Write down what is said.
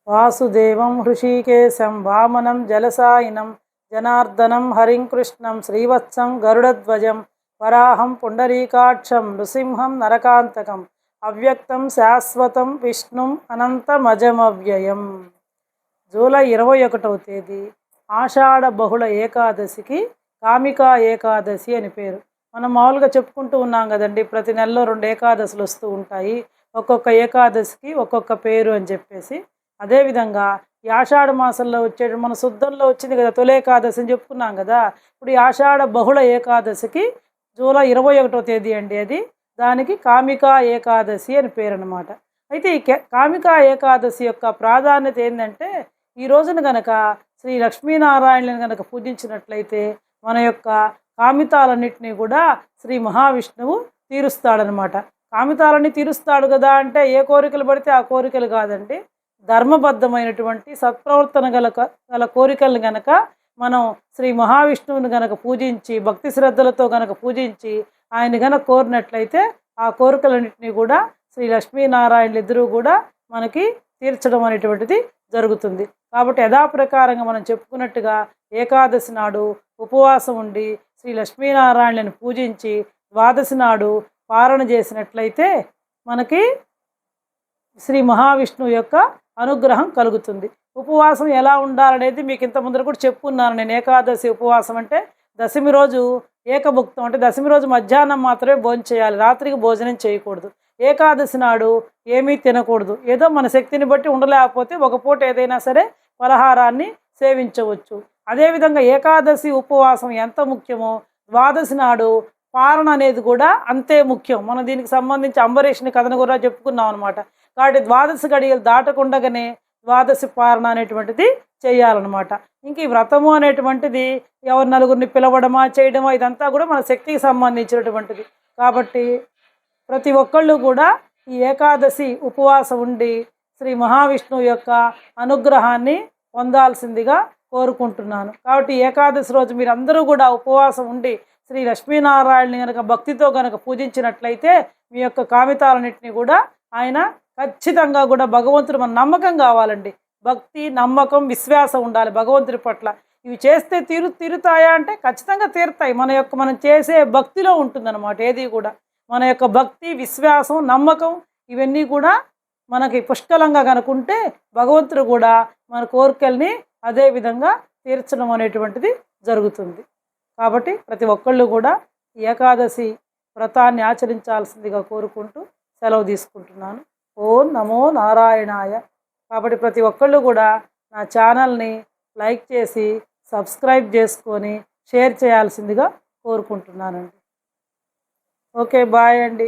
వాసుదేవం హృషీకేశం వామనం జలసాయినం జనార్దనం హరిం కృష్ణం శ్రీవత్సం గరుడధ్వజం వరాహం పుండరీకాక్షం నృసింహం నరకాంతకం అవ్యక్తం శాశ్వతం విష్ణుం అనంతమజమవ్యయం. జూలై 21వ తేదీ ఆషాఢ బహుళ ఏకాదశికి కామికా ఏకాదశి అని పేరు. మనం మామూలుగా చెప్పుకుంటూ ఉన్నాం కదండి, ప్రతి నెలలో 2 ఏకాదశులు వస్తూ ఉంటాయి, ఒక్కొక్క ఏకాదశికి ఒక్కొక్క పేరు అని చెప్పేసి. అదేవిధంగా ఈ ఆషాఢ మాసంలో వచ్చే మన శుద్ధంలో వచ్చింది కదా తొలి ఏకాదశి అని చెప్పుకున్నాం కదా. ఇప్పుడు ఈ ఆషాఢ బహుళ ఏకాదశికి జూలై 21వ తేదీ అండి అది. దానికి కామికా ఏకాదశి అని పేరు అన్నమాట. అయితే ఈ కామికా ఏకాదశి యొక్క ప్రాధాన్యత ఏంటంటే, ఈ రోజున గనక శ్రీ లక్ష్మీనారాయణులను గనక పూజించినట్లయితే మన యొక్క కామితాలన్నింటినీ కూడా శ్రీ మహావిష్ణువు తీరుస్తాడనమాట. కామితాలన్నీ తీరుస్తాడు కదా అంటే ఏ కోరికలు పడితే ఆ కోరికలు కాదండి, ధర్మబద్ధమైనటువంటి సత్ప్రవర్తన గల కోరికలను గనక మనం శ్రీ మహావిష్ణువుని గనక పూజించి భక్తి శ్రద్ధలతో గనక పూజించి ఆయన గనక కోరినట్లయితే ఆ కోరికలన్నింటినీ కూడా శ్రీ లక్ష్మీనారాయణులు ఇద్దరూ కూడా మనకి తీర్చడం అనేటువంటిది జరుగుతుంది. కాబట్టి యథాప్రకారంగా మనం చెప్పుకున్నట్టుగా ఏకాదశి నాడు ఉపవాసం ఉండి శ్రీ లక్ష్మీనారాయణులను పూజించి ద్వాదశి నాడు పారణ చేసినట్లయితే మనకి శ్రీ మహావిష్ణువు యొక్క అనుగ్రహం కలుగుతుంది. ఉపవాసం ఎలా ఉండాలనేది మీకు ఇంత ముందర కూడా చెప్పుకున్నాను నేను. ఏకాదశి ఉపవాసం అంటే దశమి రోజు ఏకభుక్తం, అంటే దశమి రోజు మధ్యాహ్నం మాత్రమే భోజనం చేయాలి, రాత్రికి భోజనం చేయకూడదు. ఏకాదశి నాడు ఏమీ తినకూడదు. ఏదో మన శక్తిని బట్టి ఉండలేకపోతే ఒక పూట ఏదైనా సరే పలహారాన్ని సేవించవచ్చు. అదేవిధంగా ఏకాదశి ఉపవాసం ఎంత ముఖ్యమో ద్వాదశి నాడు పారణ అనేది కూడా అంతే ముఖ్యం. మనం దీనికి సంబంధించి అంబరీష్ని కథను కూడా చెప్పుకున్నాం అనమాట. కాబట్టి ద్వాదశి గడియలు దాటకుండగానే ద్వాదశి పారణ అనేటువంటిది చేయాలన్నమాట. ఇంక ఈ వ్రతము అనేటువంటిది ఎవరు నలుగురిని పిలవడమా చేయడమా ఇదంతా కూడా మన శక్తికి సంబంధించినటువంటిది. కాబట్టి ప్రతి ఒక్కళ్ళు కూడా ఈ ఏకాదశి ఉపవాసం ఉండి శ్రీ మహావిష్ణువు యొక్క అనుగ్రహాన్ని పొందాల్సిందిగా కోరుకుంటున్నాను. కాబట్టి ఏకాదశి రోజు మీరందరూ కూడా ఉపవాసం ఉండి శ్రీ లక్ష్మీనారాయణని కనుక భక్తితో కనుక పూజించినట్లయితే మీ యొక్క కామితాలన్నింటినీ కూడా ఆయన ఖచ్చితంగా కూడా భగవంతుడు మన నమ్మకం కావాలండి, భక్తి నమ్మకం విశ్వాసం ఉండాలి భగవంతుడి పట్ల. ఇవి చేస్తే తీరుతాయా అంటే ఖచ్చితంగా తీరుతాయి. మనం చేసే భక్తిలో ఉంటుందన్నమాట. ఏది కూడా మన యొక్క భక్తి విశ్వాసం నమ్మకం ఇవన్నీ కూడా మనకి పుష్కలంగా కనుకుంటే భగవంతుడు కూడా మన కోరికల్ని అదే విధంగా తీర్చడం అనేటువంటిది జరుగుతుంది. కాబట్టి ప్రతి ఒక్కళ్ళు కూడా ఏకాదశి వ్రతాన్ని ఆచరించాల్సిందిగా కోరుకుంటూ సెలవు తీసుకుంటున్నాను. ఓం నమో నారాయణాయ. కాబట్టి ప్రతి ఒక్కళ్ళు కూడా నా ఛానల్ని లైక్ చేసి సబ్స్క్రైబ్ చేసుకొని షేర్ చేయాల్సిందిగా కోరుకుంటున్నానండి. ఓకే, బాయ్ అండి.